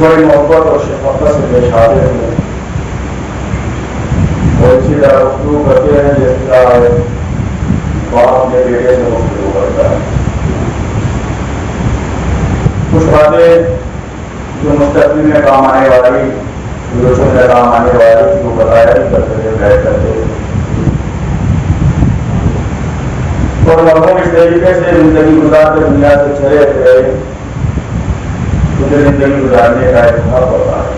بڑی محبت اور شفقت سے پیش آتے ہیں اور اسی طرح گفتگو کرتے ہیں جس طرح باپ اپنے بیٹے سے گفتگو کرتا ہے. کچھ باتیں جو مستقبل میں کام آنے والی فیوچر میں کام آنے والی وہ بتایا نہیں کرتے تھے بیٹھ کرتے اور مرحوم اس طریقے سے زندگی گزار کے دنیا سے چلے گئے. مجھے زندگی گزارنے کا اتفاق ہوتا ہے.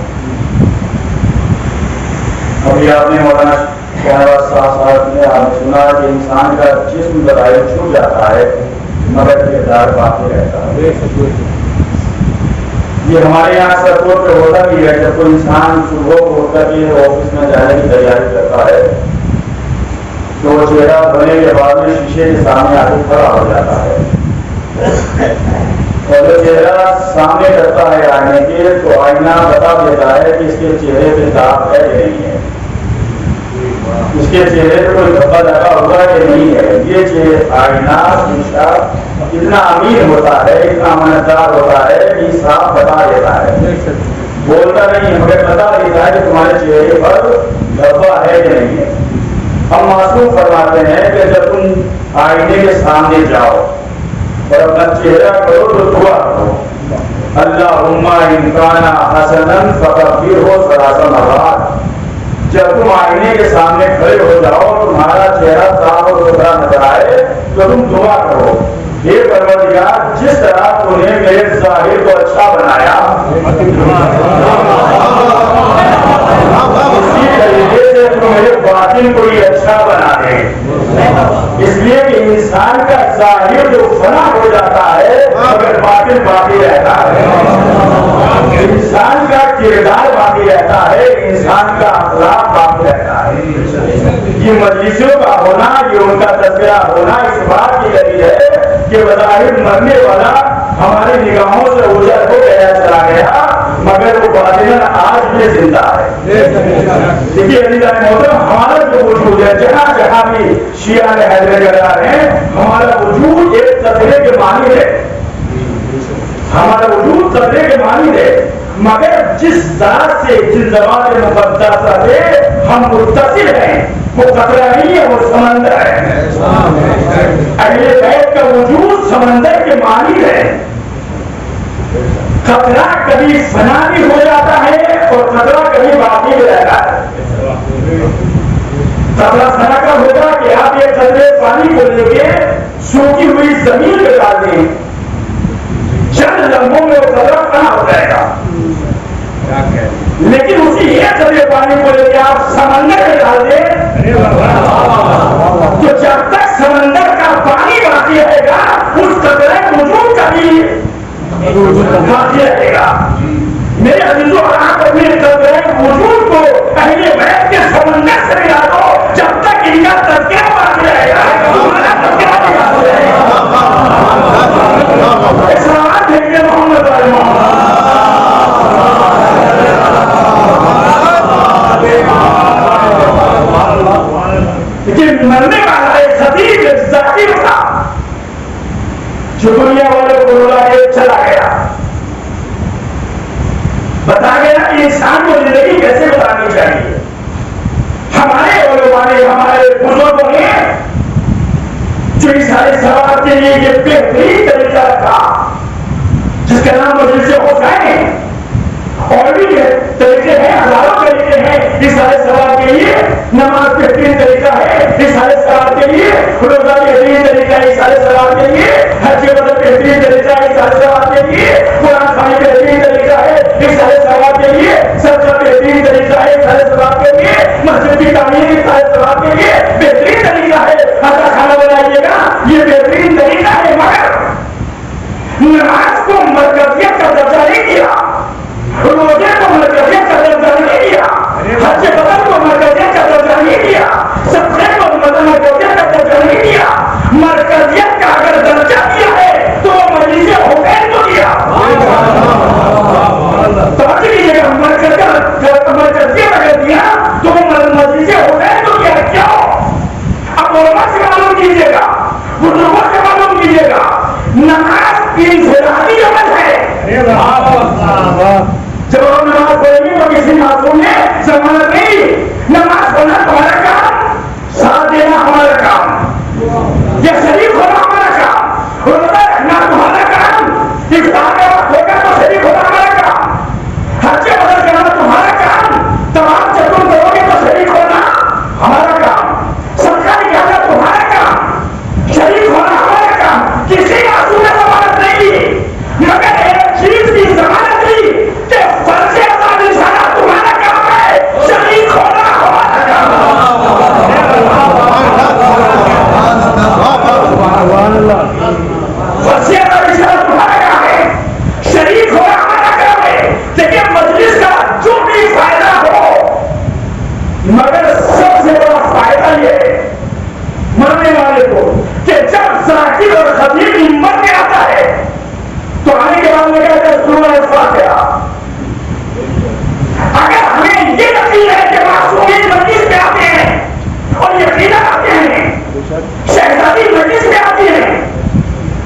ابھی آپ نے مولانا شہنواز صاحب نے آپ نے سنا کہ انسان کا جسم بظاہر چھوٹ جاتا ہے مگر کردار باقی رہتا ہے. یہ ہمارے یہاں اکثر طور پہ ہوتا بھی ہے جب کوئی انسان صبح کو اٹھ کر کے آفس میں جانے کی تیاری کرتا ہے تو وہ چہرہ بنے کے بعد میں شیشے کے سامنے آ کے کھڑا ہو جاتا ہے اور جو چہرہ سامنے کرتا ہے آئینے کے تو آئینہ بتا دیتا ہے کہ اس کے چہرے پہ داغ ہے کہ نہیں ہے, اس کے چہرے پہ کوئی دھبا لگا ہوا کہ نہیں ہے. یہ آئینہ شیشہ اتنا امیر ہوتا ہے, اتنا امانتدار ہوتا ہے کہ صاف بتا دیتا ہے, بولتا نہیں مگر بتا دیتا ہے کہ تمہارے چہرے پر دھبا ہے کہ نہیں ہے. ہم معصوم فرماتے ہیں کہ جب تم آئینے کے سامنے جاؤ اور اپنا چہرہ کرو تو دعا کرو, اللہم ان کان حسنا فکبرہ ثلاث مرات. جب تم آئینے کے سامنے کھڑے ہو جاؤ تمہارا چہرہ صاف اور ستھرا نظر آئے تو تم دعا کرو, اے پروردگار جس طرح تو نے میرے ظاہر کو اچھا بنایا کردار باقی رہتا ہے، انسان کا اخلاق باقی رہتا ہے۔ یہ مجلسوں کا ہونا، یہ ان کا تذکرہ ہونا اس بات کی دلیل ہے کہ بظاہر مرنے والا ہماری نگاہوں سے اوجھل ہو گیا چلا گیا، مگر وہ باطناً آج بھی زندہ ہے۔ دیکھیے عزیز محترم، ہمارا جو وجود ہے جہاں جہاں بھی شیعہ نے حیدر کرا ہے، ہمارا وجود ایک قطرے کے مانند ہے، ہمارا وجود قطرے کے مانند ہے، مگر جس ذات سے، جس زبان مقدسہ سے ہم متصل ہیں، وہ قطرہ نہیں ہے، وہ سمندر ہے۔ اہل بیت کا وجود سمندر کے مانند ہے۔ قطرہ کبھی فنا بھی ہو جاتا ہے اور قطرہ کبھی باقی بھی رہتا ہے۔ قطرہ فنا کا ہوگا کہ آپ ایک قطرے پانی کو لے کے سوکھی ہوئی زمین پہ ڈال دیں، چند لمحوں میں وہ قطرہ فنا ہو جائے گا۔ لیکن اسی ایک قطرے پانی کو لے کے آپ سمندر میں ڈال دیں تو جب تک سمندر کا پانی باقی رہے گا اس قطرے وجود کا بھی باقی رہے گا۔ میرے عزیزوں، آپ اپنے قطرے وجود کو اہل بیت کے سمندر سے ملا دو، جب تک ان کا تذکرہ باقی رہے گا ہمارا تذکرہ بھی باقی رہے گا۔ سلامات بھیجیے محمد علیہ محمد۔ لیکن مرنے والا ایک خطیب ایک ذاکر تھا جو دنیا والوں کو رلا کے چلا گیا، بتا گیا کہ انسان کو زندگی کیسے گزارنی چاہیے۔ ہمارے علماء نے، ہمارے بزرگوں نے جو اس سارے سوال کے لیے یہ بہترین طریقہ رکھا جس کا نام مجلس حسین ہے، اور بھی طریقے ہیں، ہزاروں طریقے ہیں اس سارے سوال کے لیے۔ نماز بہترین طریقہ ہے اس سارے سوال کے لیے، روزہ بہترین طریقہ ہے اس سارے سوال کے لیے، حج بدل بہترین طریقہ ہے اس سارے سوال کے لیے، قرآن خوانی بہترین طریقہ ہے اس سارے سوال کے لیے، صدقہ بہترین طریقہ ہے اس سارے سوال کے لیے، مسجد کی تعمیر اس سارے سوال کے لیے بہترین طریقہ ہے، اچھا کھانا بنائیے گا یہ بہترین طریقہ ہے، مگر نماز کو مرکزیت کا درجہ نہیں دیا، روزے کو مرکزیت کا درجہ نہیں دیا، حج بدل کو مرکزیت کا درجہ نہیں دیا، صدقے کو مرکزیت کا درجہ نہیں دیا۔ مرکزیت کا اگر درجہ دیا ہے تو وہ مجلس حسین کو دیا۔ توجہ کیجیے گا، مرکزیت اگر دیا تو وہ مجلس حسین کو دیا۔ کیوں؟ اب علماء سے معلوم کیجیے گا، بزرگوں سے معلوم کیجیے گا، نماز انفرادی عمل ہے۔ جب ہم نماز پڑھیں گے تو کسی معصوم نے ضمانت نہیں، نماز پڑھنا تمہارا کام، ساتھ دینا ہمارا کام، یا شریک ہونا ہمارا کام، روزہ رکھنا تمہارا کام، افطار کا وقت ہوگا تو شریک ہونا ہمارا کام، حج بدل کرنا تمہارا کام، تمام چکر کرو گے تو شریک ہونا ہمارا کام، صدقہ نکالنا تمہارا کام، شریک ہونا ہمارا کام۔ کسی معصوم نے ضمانت نہیں دی، مگر ایک چیز کی ضمانت دی کہ فرض اذان نشانہ تمہارا کام ہے، شریک ہونا ہمارا کام ہے۔ فرض اذان نشانہ تمہارا کام ہے، شریک ہونا ہمارا کام ہے۔ لیکن مجلس کا جو بھی فائدہ ہو، مگر سب سے بڑا فائدہ یہ ہے مرنے والے کو کہ جب ذاکر اور خطیب مر کے آتا ہے تو آنے کے بعد میں کہتا ہے سورہ الفاتحہ۔ اگر ہمیں یہ یقین ہے کہ معصومین مجلس میں آتے ہیں اور یقیناً آتے ہیں، شہزادی مجلس میں آتی ہیں،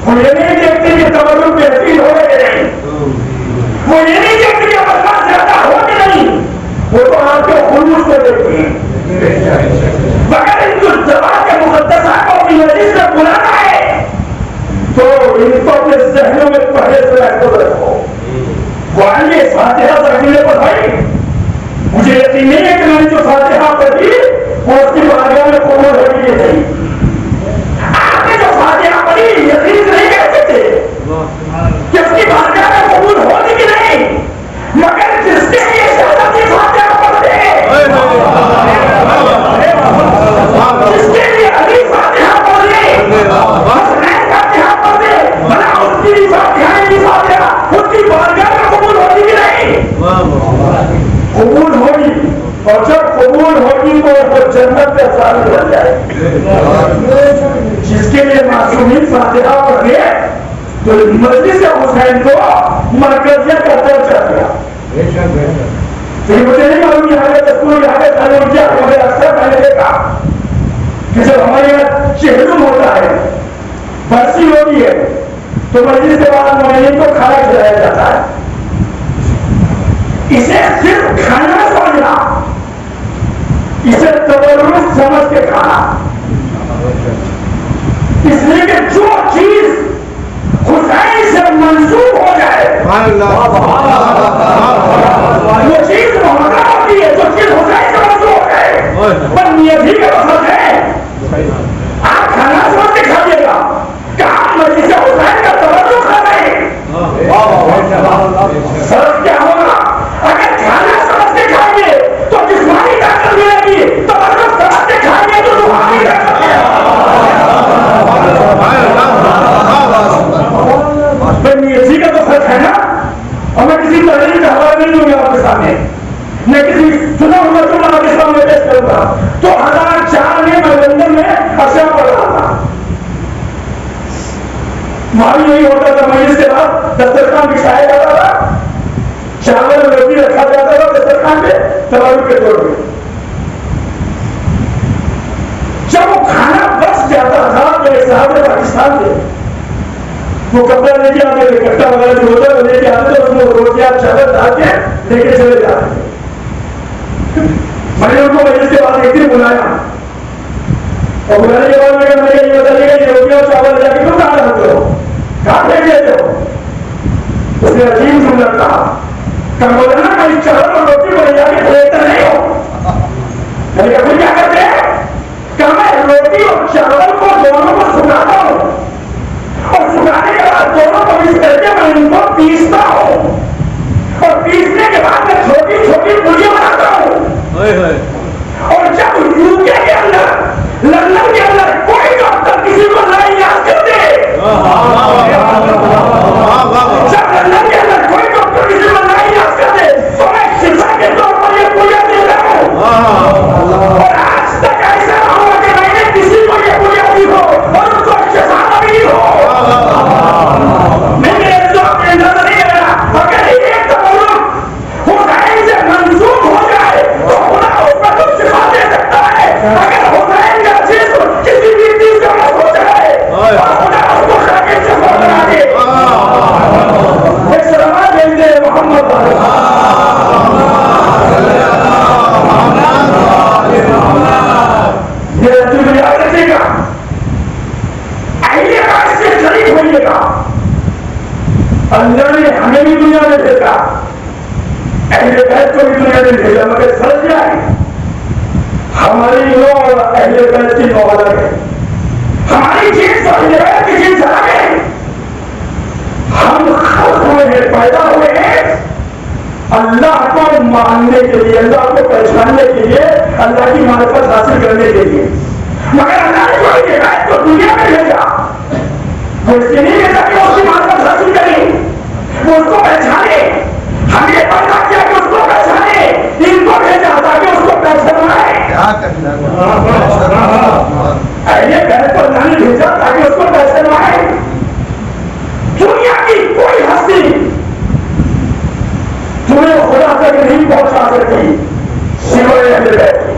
وہ یہ نہیں دیکھتے کہ توجہ بہترین ہو گئے کہ نہیں، وہ یہ نہیں دیکھتے کہ مسئلہ زیادہ ہو کہ نہیں، وہ تو آپ کے خلوص کو دیکھتے ہیں۔ مگر ان کو زبان کے مقدسہ کو اپنی مجلس میں بلانا ہے تو ان کو اپنے ذہنوں میں پہلے سے محفوظ رکھو۔ وہ آئیے فاتحہ پڑھنے پر بھائی، مجھے یقین نہیں ہے کہ میں نے جو فاتحہ پڑھی وہ اس کی بارگاہ میں قبول ہوگی کہ نہیں۔ آپ نے جو فاتحہ پڑھی یقین نہیں کر سکتے کہ اس کی بارگاہ میں قبول ہوگی کہ نہیں، مگر جس کے لیے شہزادی فاتحہ پڑھتے ہیں، جس کے لیے علی فاتحہ پڑھ لے، حسنین فاتحہ پڑھ لے، بھلا اس کی فاتحہ اس کی بارگاہ میں قبول ہوگی کہ نہیں۔ قبول ہوگی، اور جب قبول ہوگی تو وہ جنت کا ثابت ہو جائے گی۔ جس کے لیے معصومین فاتحہ پڑھ گئے تو مجلس حسین کو مرکزیت کا درجہ دیا۔ پھر مجھے نہیں معلوم یہاں کے دستور یہاں کے تعلیم کیا، مگر اکثر میں نے دیکھا کہ جب ہمارے یہاں چہلم ہوتا ہے، برسی ہوتی ہے، تو مجلس کے بعد مومنین کو کھانا کھلایا جاتا ہے۔ اسے صرف کھانا سمجھنا، اسے تبرک سمجھ کے کھانا، اس لیے کہ جو چیز حسین سے منسوب ہو جائے وہ چیز محرم ہوتی ہے، جو چیز حسین سے منسوب ہو جائے پر نیت ہی کا مقصد ہے۔ آپ کھانا سمجھ کے کھائیے گا، کہاں مجلس حسین کا توجہ کھا رہے ہیں، فرق کیا ہوگا؟ اگر کھانا سمجھ کے کھائیں گے تو جسمانی طاقت ملے گی، توجہ سمجھ کے کھائیں گے تو روحانی طاقت ملے گی۔ نیتی کا تو فرق ہے نا، اور میں کسی تحریر کا حوالہ نہیں دوں گا آپ کے سامنے، میں کسی چنا ہوا جملہ آپ کے سامنے پیش کروں گا۔ 2004 میں لندن میں اشیاء پڑھ رہا تھا، وہاں یہی ہوتا تھا، مجلس کے بعد دسترخوان بچھایا جاتا تھا، چاول روٹی رکھا جاتا تھا دسترخوان پہ تبارک کے طور پہ۔ جب وہ کھانا بچ جاتا تھا تو ایک صاحب پاکستان سے وہ کپڑا لے کے آتے تھے، کٹا وغیرہ جو ہوتا ہے لے کے آتے تھے، اس میں روٹیاں چاول ڈال کے لے کے چلے جاتے تھے۔ میں نے ان کو مجلس کے بعد ایک دن بلایا، اور بلانے کے بعد میں نے یہ بتائیے گا یہ روٹیاں چاول لے کے کیوں کہاں رکھتے ہو، کہاں پھینک دیتے ہو؟ اس نے عجیب جملہ کہا کہ مولانا میں چاول اور روٹی کو لے جا کے پھینکتا نہیں ہوں۔ میں نے کہا پھر کیا کرتے ہیں؟ کہ میں روٹی اور چاول کو دونوں کو سکھاتا ہوں، اور سکھانے کے بعد دونوں کو مکس کر کے میں ان کو پیستا ہوں، اور پیسنے کے بعد میں چھوٹی چھوٹی پوڑیاں بناتا ہوں۔ اور جب یوکے کے اندر، لندن کے اندر کوئی ڈاکٹر کسی کو نہ علاج کر دے، جب لندن کے اندر کوئی ڈاکٹر کسی کو نہ علاج کر دے تو میں شفا کے طور پر یہ پوڑیاں دیتا ہوں۔ اور آج تک ایسا نہ ہوا کہ میں نے کسی کو یہ پوڑیاں دی ہو اور ان کو شفا نہ ملی ہو۔ میں نے ایک اپنے نظر نہیں لگا، اگر ایک تبرک حسین سے منسوخ ہو جائے تو خدا اس پر کچھ شفا دے سکتا ہے۔ اگر حسین کا جسم کسی بھی چیز کا مس ہو جائے اور خدا اس کو خاکے سے خود بنا دے۔ ایک سلام دیں گے محمد یہ رسول یاد رکھے گا، اہل بیت سے شریک ہوئیے گا۔ اللہ نے ہمیں بھی دنیا میں بھیجا، اہل بیت کو بھی دنیا میں بھیجا، مگر فرق کیا ہے؟ ہماری نو اور اہل بیت کی نو الگ ہے، ہماری چیز اور اہل بیت کی چیز الگ ہے۔ ہم خلق ہوئے ہیں، پیدا ہوئے ہیں اللہ کو ماننے کے لیے، اللہ کو پہچاننے کے لیے، اللہ کی معرفت حاصل کرنے کے لیے، مگر اللہ نے جو اہل بیت کو دنیا میں بھیجا وہ اس کے لیے بھیجا کہ اس کی معرفت حاصل کریں، وہ اس کو پہچانے۔ ہم یہ پیدا کیا کہ اس کو پہچانے، ان کو بھیجا تاکہ اس کو پہچانائے۔ اہل بیت کو اللہ نے بھیجا تاکہ اس کو پہچانائے۔ دنیا کی کوئی ہستی تمہیں خدا تک نہیں پہنچا سکتی سوائے اہل بیت کی۔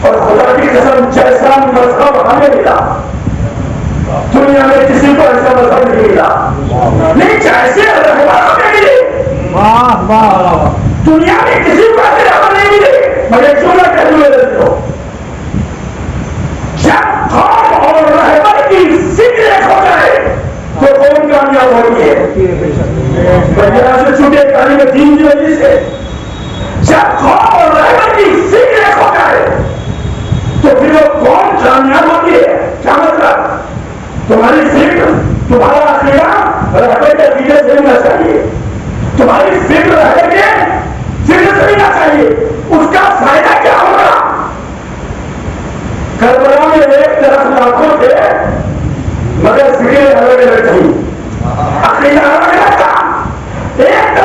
اور خدا کی قسم جیسا مذہب ہمیں ملا دنیا میں کسی کو ایسا مذہب نہیں ملا، نہیں جیسے رہبروں میں ملے دنیا میں کسی کو ایسے رہبر نہیں ملے۔ مگر کیوں نہ کہہ دوں لیتے ہو، جب قوم اور رہبر کی فکر ایک ہو جائے تو قوم کامیاب ہوتی ہے۔ بجرا سے چھوٹے تعلیم دین کی وجہ سے جب قوم اور رہبر کی فکر ایک ہو جائے تو پھر وہ قوم کامیاب ہوتی ہے۔ کیا مطلب؟ تمہاری فکر، تمہارا عقیدہ رہبر کے عقیدے سے ملنا چاہیے، تمہاری فکر رہبر کے فکر سے ملنا چاہیے۔ اس کا فائدہ کیا ہوگا؟ کربلا میں ایک طرف لاکھوں تھے مگر فکر الگ الگ تھی، عقیدہ الگ الگ تھا۔ ایک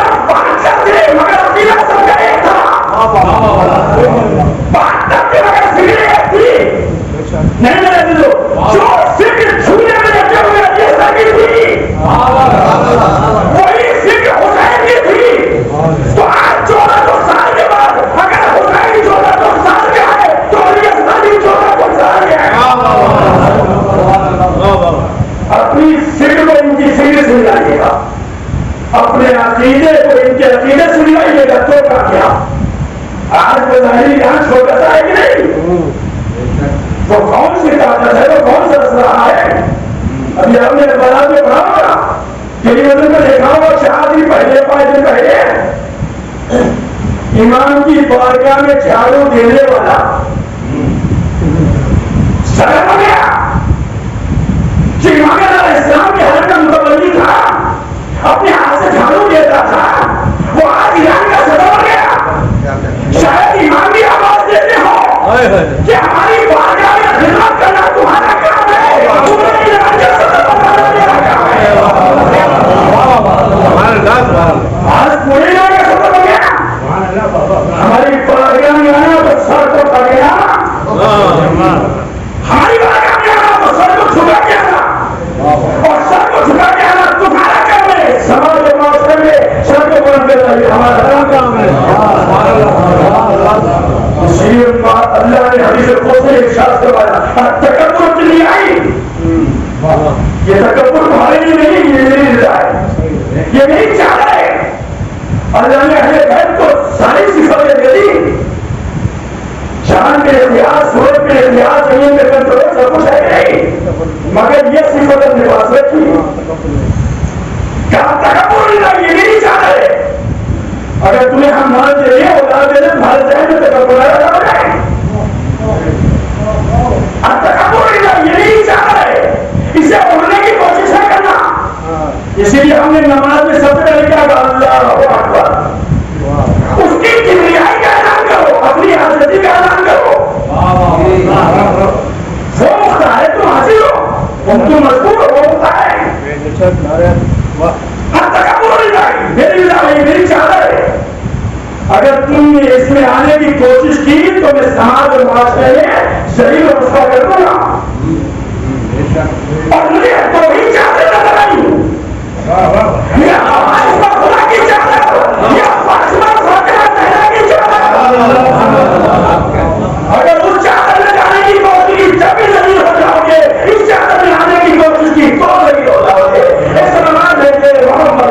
عقیدے کو ان کے عقیدے سنائیے گا تو کا کیا آج وہ ظاہری یہاں چھوٹا سا ہے کہ نہیں؟ وہ کون سی طاقت ہے، وہ کون سا اسلحہ ہے؟ ابھی ہم نے بنا میں پڑھا ہوگا کہ مدد میں دیکھا ہوگا 4 دن پہلے 5 دن پہلے امام کی بارگاہ میں جھاڑو دینے والا سرد ہو گیا کہ امام علیہ السلام کے حضرت کا متولی تھا، اپنے ہاتھ سے جھاڑو دیتا تھا، وہ آج ایران کا صدر ہو گیا۔ شاید امام بھی آواز دیتے ہو کہ ہماری بارگاہ میں خدمت کرنا تمہارا کام ہے، تمہیں ایران کا صدر بنانا میرا کام ہے۔ آج پورے ایران کا صدر ہو گیا، ہماری بارگاہ میں آنا تو سر کو پڑ گیا، ہماری بارگاہ میں آنا تو سر کو چھپا کے آنا، اور سر کو چھپا کے آنا تمہارا کام ہے۔ سماج کے معاشرے میں سر کو بلند کرنا یہ ہمارا کام ہے۔ اللہ نے حدیث قدسی سے ارشاد فرمایا تکبر کی نہیں آئی، یہ تکبر تمہارے لیے نہیں، یہ میری رضا ہے، یہ نہیں چاہ رہے۔ اللہ نے اہل بیت کو ساری صفتیں دے دی، جان کے احتیاط، سورج کے احتیاط، زمین کے کنٹرول، سب کچھ ہے نہیں، مگر یہ صفت اپنے پاس رکھی۔ کہا تکبر نہیں، یہ نہیں چاہ رہے۔ اگر تمہیں ہم مان دے رہے اولاد دے رہے تمہارے ذہن میں تکبر آ جائے، تکبر نہیں، یہ نہیں چاہ رہے، اسے اڑنے کی کوشش نہ کرنا۔ اسی لیے ہم نے نماز میں سب سے پہلے کیا کہا اللہ اکبر، اس کی کبریائی کا اعلان کرو، اپنی حضرتی کا اعلان کرو۔ وہ مختار ہے، تم حاصل ہو، تم مضبوط ہو، وہ مختار ہے۔ میری بھائی میری چادر ہے، اگر تم نے اس میں آنے کی کوشش کی تو میں سماج اور معاشرے میں ذلیل و رسوا کر دوں گا، اور مجھے تو ہی چادر نظر آئی، یہ فاطمہ خدا کی چادر، یہ فاطمہ فاطمہ زہرا کی چادر۔ اگر اس چادر میں جانے کی کوشش کی جب بھی ذلیل ہو جاؤ گے، اس چادر میں آنے کی کوشش کی تو ذلیل ہو جاؤ گے۔ ایسا نماز ہے کہ محمد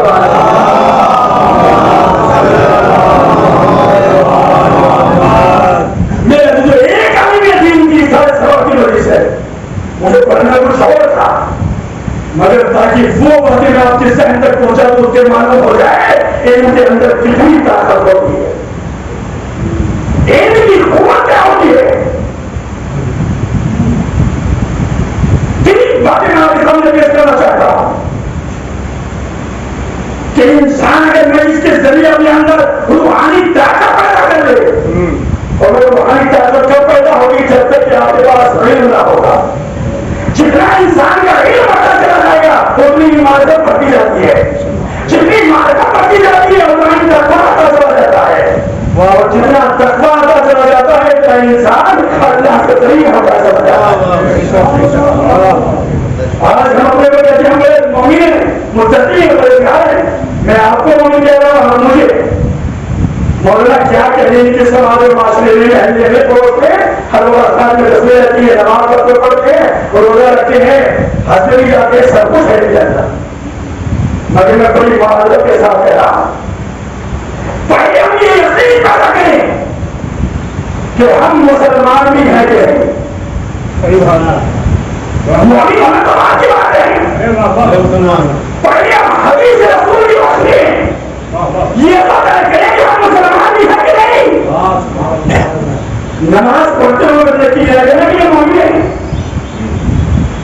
مجھے پڑھنا کچھ اور تھا، مگر تاکہ وہ باتیں میں آپ کے ذہن تک پہنچا تو اس کے معلوم ہو جائے ان کے اندر کتنی طاقت ہوتی ہے، ان کی قوت کیا ہوتی ہے۔ کتنی باتیں میں آپ کے سامنے پیش کرنا چاہتا ہوں کہ انسان اگر میں اس کے ذریعے اپنے اندر روحانی طاقت پیدا کر لے، اور وہ روحانی طاقت کب پیدا ہوگی جب تک کہ آپ کے پاس علم نہ ہوگا۔ جتنا انسان کا علم بڑھتا چلا جائے گا اتنی عمارتیں بڑھتی جاتی ہے، جتنی عمارتیں بڑھتی جاتی ہے اتنا ہی تقویٰ آتا چلا جاتا ہے، اور جتنا تقویٰ آتا چلا جاتا ہے اتنا انسان اللہ کے قریب ہوتا چلا جاتا ہے۔ آج ہم اپنے کو کہتے ہیں ہم بڑے مومن ہیں، متقی ہیں، پرہیزگار ہیں۔ میں آپ کو مومن کہہ رہا ہوں، مجھے مولانا کیا کہیں کہ سماج اور معاشرے میں اہل میں پڑھتے ہیں، ہر وقت میں رسمیں رہتی ہے، نماز پڑھتے پڑھتے ہیں، روزہ رکھتے ہیں، حج بھی جاتے ہیں، سب کچھ ہے نہیں جاتا، مگر میں بڑی معذرت کے ساتھ کہہ رہا ہوں پہلے ہم یہ یقین پیدا کریں کہ ہم مسلمان بھی ہیں کہ مومن ہونا تو بات کی بات ہے، پہلے ہم حدیث رسول کی بات کریں، یہ پتہ کریں کہ ہم مسلمان بھی ہیں کہ نہیں۔ نماز پڑھتے ہوئے دیکھیے یہ لگے نا کہ یہ مومن ہے،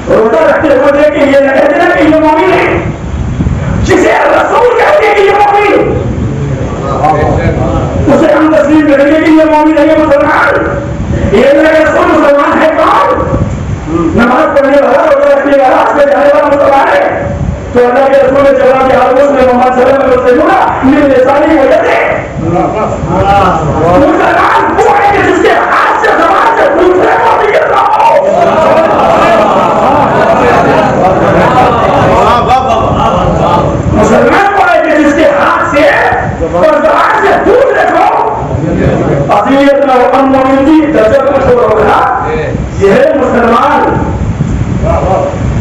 روزہ رکھتے ہوئے دیکھیے یہ لگے نا کہ یہ مومن ہے، جسے رسول کہتے ہیں کہ یہ مومن، اسے ہم تسلیم کریں گے کہ یہ مومن ہے، یہ مسلمان۔ یہ لگے رسول مسلمان ہے کون؟ نماز پڑھنے والا، روزہ رکھنے والا، اس میں جانے والا مسلمان ہے۔ تو اللہ کے رسول نے جواب دیا اس نے محمد صلی اللہ علیہ وسلم میرے لسانی وجہ سے مسلمان وہ ہے کہ جس کے ہاتھ سے زبان سے دوسرے کو بھی کرتا ہو، مسلمان وہ ہے کہ جس کے ہاتھ سے اور زبان سے دوسرے کو اذیت نہ ہو، مومنی درجہ کو چھوڑ ہوگا، یہ ہے مسلمان۔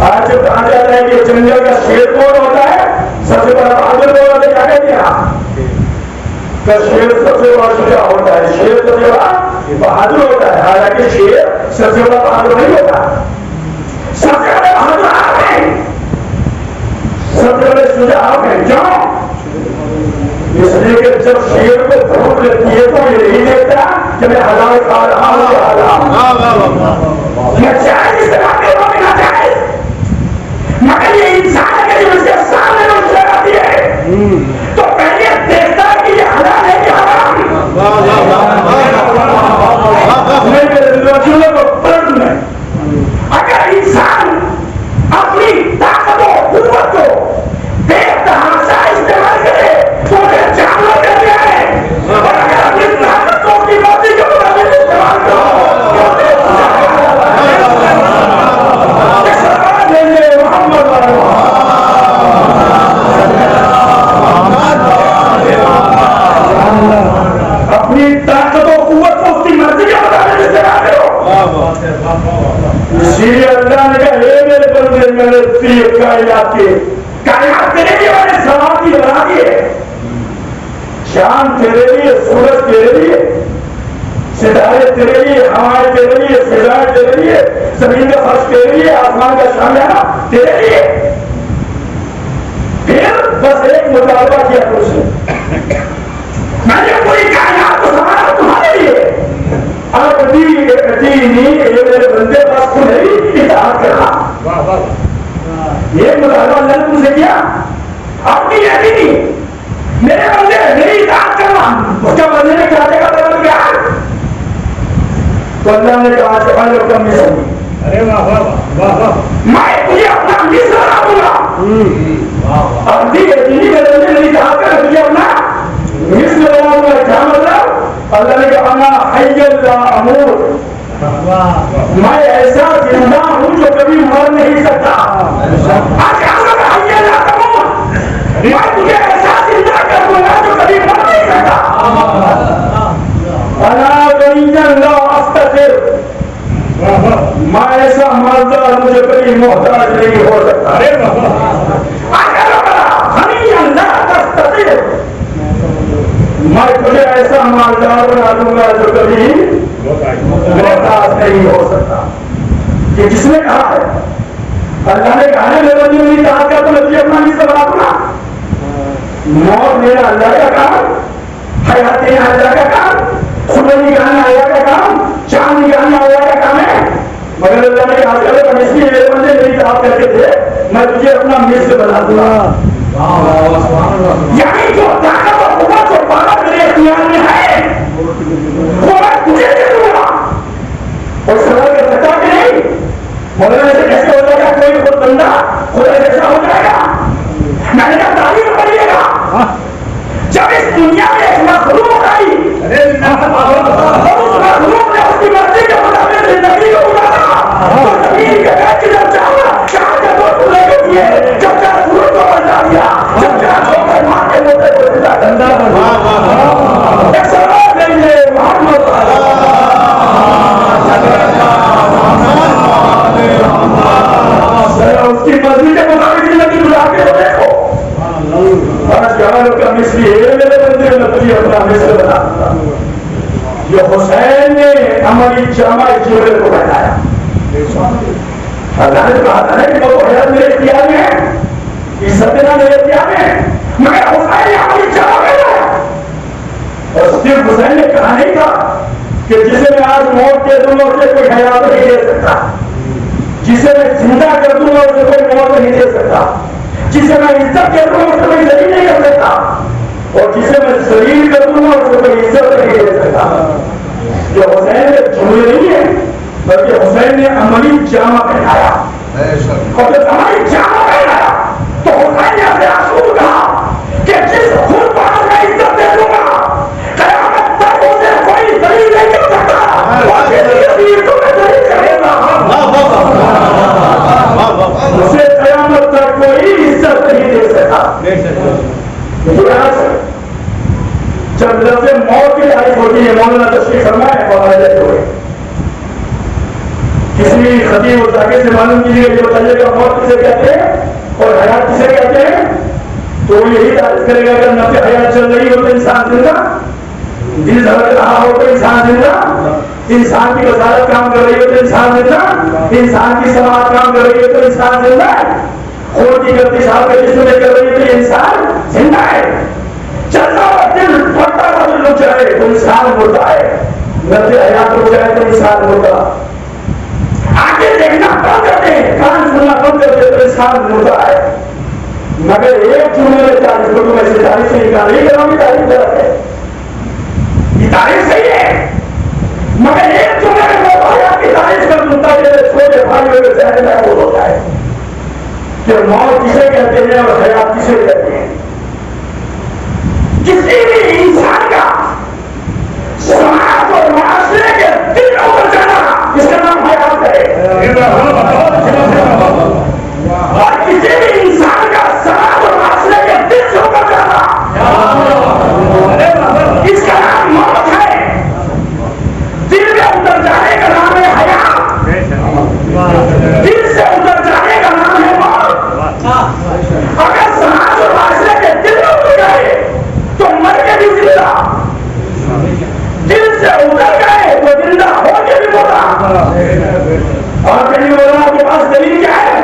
آج جب کہا جاتا ہے کہ جنگل کا شیر کون ہوتا ہے، سب سے بڑا بہادر کون ہوتا ہے، کیا کہتے ہیں؟ کہ شیر سب سے بڑا شجاع ہوتا ہے، شیر سب سے بڑا بہادر ہوتا ہے، حالانکہ شیر سب سے بڑا بہادر نہیں ہوتا، سب سے بڑے بہادر آپ ہیں، سب سے بڑے شجاع آپ ہیں. کیوں؟ اس لیے کہ جب شیر کو بھوک لگتی ہے تو یہ نہیں دیکھتا کہ میں حلال کھا رہا ہوں یا حرام، میں چاہے اس طرح کے لوگ نہ چاہے، مگر یہ انسان اگر اس کے سامنے روز لگاتی ہے تو پہلے دیکھتا ہے کہ یہ حلال ہے کہ حرام. اگر انسان اپنی طاقت و قوت کو بے تحاشا استعمال کرے تو اسے جانور کر جائے، اور اگر اپنی طاقت کو اپنی مرضی کے مطابق استعمال کرو اپنی طاقت و قوت کو اس کی مرضی کے مطابق استعمال کرو. اسی لیے اللہ نے کہا اے میرے بندے، میں نے تیرے کائنات تیرے لیے میں نے سماوات بنا دیے، چاند تیرے لیے، سورج تیرے لیے، ستارے تیرے لیے، ہوائیں تیرے لیے، فضائیں تیرے لیے، زمین کا فرش تیرے لیے، آسمان کا شامیانہ تیرے لیے. پھر بس ایک مطالبہ کیا کچھ نے، میں نے پوری کائنات کو سنبھالا تمہارے لیے، اب میرے بندے بس تمہیں اطاعت کرنا. یہ مطالبہ اللہ نے تم سے کیا، اپنی یہ نہیں میرے بندے میری اطاعت کرنا. اس کا بندے نے کیا دیکھا بدل گیا تو اللہ نے کہا کہ بھائی لوگ کم نہیں ہوگی، میں تجھے اپنا مصر بنا دوں گا. اب میرے بندے نے کہا کہ تجھے اپنا مصر بنا دوں گا. کیا مطلب؟ اللہ نے کہا انا حی لا اموت، میں ایسا زندہ ہوں جو کبھی مر نہیں سکتا. میں تجھے ایسا زندہ کر دوں گا جو کبھی مر نہیں سکتا. انا غنی لا استغفر، میں ایسا مالدار ہوں جو کبھی محتاج نہیں ہو سکتا. میں تجھے ایسا مالدار بنا دوں گا جو کبھی محتاج نہیں ہو سکتا. یہ کس نے کہا ہے؟ اللہ نے کہا ہے میرے بندے نے کہا کیا تو میں تجھے اپنا مصر بنا دوں گا. موت میرا اللہ کا کام، حیات دینا اللہ کا کام، سورج نکالنا اللہ کا کام، چاند نکالنا اللہ کا کام ہے. مگر اللہ نے کہا کہ اس لیے میرے بندے میری اطاعت کرتے تھے، میں تجھے اپنا مصر بنا دوں گا. یعنی جو طاقت اور قوت جو پاور میرے اختیار میں ہے وہ میں تجھے دے دوں گا. اور سوال کر سکتا کہ نہیں مولانا سے کیسے ہو جائے گا کوئی خود بندہ خدا جیسا ہو جائے گا؟ میں نے کہا تعلیم پڑھیے گا. جب اس دنیا میں ایک مخلوق آئی اور اس مخلوق نے اس کی مرضی کے مطابق زندگی کو گزارا تو زمین کے بیچ کے جب چاہا چاہ کے دو ٹکڑے کر دیے، جب چاہ سورج کو بچا دیا، جب چاہ چھوڑ کر ماں کے موتے کو زندہ کر دیا. ایک سوال لیجیے محمد اس کی مرضی کے مطابق زندگی گزار کے دیکھو. آج جوانوں کا مصری ہے میرے بندے میں تجھے اپنا مصر بنا دوں گا. یہ حسین نے ہماری جامع جوڑے کو بتایا. اللہ نے کہا تھا کہ وہ حیات میرے اختیار میں ہے، عزت دینا میرے اختیار میں ہے، مگر حسین نے ہماری جامع بتایا. اور صرف حسین نے کہا نہیں تھا کہ جسے میں آج موت دے دوں گا اسے کوئی حیات نہیں دے سکتا، جسے میں زندہ کر دوں گا اسے کوئی موت نہیں دے سکتا، جسے میں عزت کر دوں گا اسے کوئی ذلیل نہیں کر سکتا، اور جسے میں ذلیل کر دوں گا اسے کوئی عزت نہیں دے سکتا. یہ حسین کے جملے نہیں ہے بلکہ حسین نے عملی جامہ پہنایا. اور جب عملی جامہ پہنایا تو حسین نے اپنے آنسو کہا کہ جس خود پر میں عزت دے دوں گا قیامت تک اسے کوئی ذلیل نہیں کر سکتا، اور جس ذلیل کو میں ذلیل کرے گا اسے قیامت تک کوئی عزت نہیں دے سکتا. جب لفظ موت کی تعریف ہوتی ہے مولانا تشریف فرمائے فوائد ہوئے کسی خطیب و تاکہ سے معلوم کیجیے یہ بتائیے گا موت کسے کہتے ہیں اور حیات کسے کہتے ہیں، تو وہ یہی تعریف کرے گا اگر نفس حیات چل رہی ہو تو انسان زندہ دل دھڑک رہا ہو تو انسان زندہ، انسان کی وزارت کام کر رہی ہو تو انسان زندہ، انسان کی سماعت کام کر رہی ہو تو انسان زندہ ہے، خون کی گردش آپ کے جسم میں کر رہی ہے تو انسان زندہ ہے، چلتا ہوا دل پڑتا ہوا دل رک جائے تو انسان مردہ ہے، نبض حیات رک جائے تو انسان مردہ، آنکھیں دیکھنا بند کر دیں، کان سننا بند کر دیں تو انسان مردہ ہے۔ مگر ایک جملے میں 40 فوٹو میں سے 40 سے نکال رہی ہے، تعریف غلط ہے، یہ تعریف صحیح ہے، مگر ایک جملے میں موضوعات کی تعریف کر دوں تاکہ چھوٹے بھائیوں کے ذہن میں محفوظ ہوتا ہے کہ موت کسے کہتے ہیں اور حیات کسے کہتے ہیں۔ کسی بھی انسان کا سماج اور معاشرے کے دل اوپر جانا اس کا نام حیات ہے، اور کسی بھی انسان کا سماج اور معاشرے کے دل سے اوپر جانا اس کا نام موت ہے۔ دل میں اتر جانے کا نام ہے حیات، دل سے اتر جانے کا نام ہے موت۔ اگر سماج اور معاشرے کے دل میں اتر گئے تو مر کے بھی زندہ، دل سے اتر گئے تو زندہ ہو کے بھی مردہ۔ اور کہیں مولانا کے پاس دلیل کیا ہے؟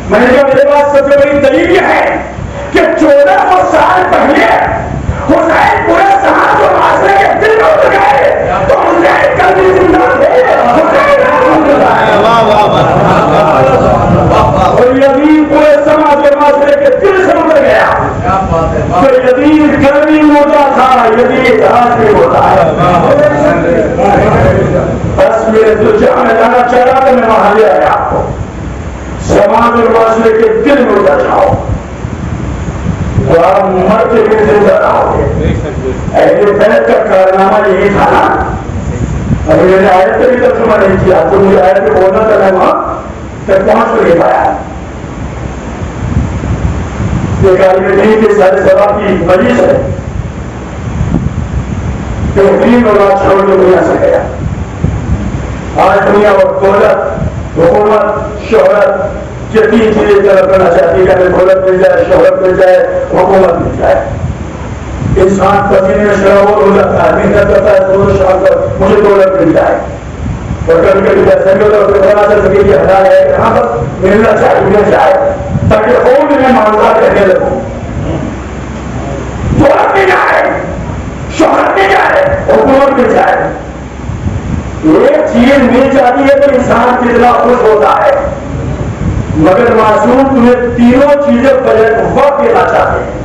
میں نے کہا میرے پاس سب سے بڑی دلیل یہ ہے کہ 1400 سال پہلے حسین پورے سماج اور معاشرے کے دل میں اتر گئے تو حسین کل بھی زندہ تھے، اور یزید پورے سماج اور معاشرے کے دل سے اتر گیا تو یزید کل بھی مردہ تھا، یزید آج بھی مردہ ہے۔ بس میرے دل جہاں میں جانا چاہ رہا تو میں وہاں لے آیا آپ کو، سماج اور معاشرے کے دل میں اتر جاؤ تو آپ مرتے ہوئے زندہ رہو گے۔ اہل بیت کا کارنامہ یہی تھا نا، ابھی میں نے آیت سے بھی ترجمہ نہیں کیا تو مجھے آیت پہ بولنا تھا، میں وہاں تک پہنچ نہیں پایا۔ ایک عالم دین کے سارے سبب کی مجلس ہے کہ دین اور آج چھوڑ کے دنیا سے گیا۔ آج دنیا اور دولت، حکومت، شہرت یہ 3 چیزیں طلب کرنا چاہتی ہے کہ ہمیں دولت مل جائے، شہرت مل جائے، حکومت مل جائے۔ انسان پسینے میں شرابور ہو جاتا ہے، محنت کرتا ہے صبح شام تک مجھے دولت مل جائے، اور کبھی کبھی ایسا بھی ہوتا ہے پتا چل سکے کہ ہزار ہے یہاں بس ملنا چاہیے، مل جائے تاکہ اور بھی میں معاملات کہنے لگوں، دولت مل جائے، شہرت مل جائے، حکومت مل جائے۔ ایک چیز مل جاتی ہے تو انسان کتنا خوش ہوتا ہے، مگر معصوم تمہیں تینوں چیزیں بجٹ وقت دینا چاہتے ہیں۔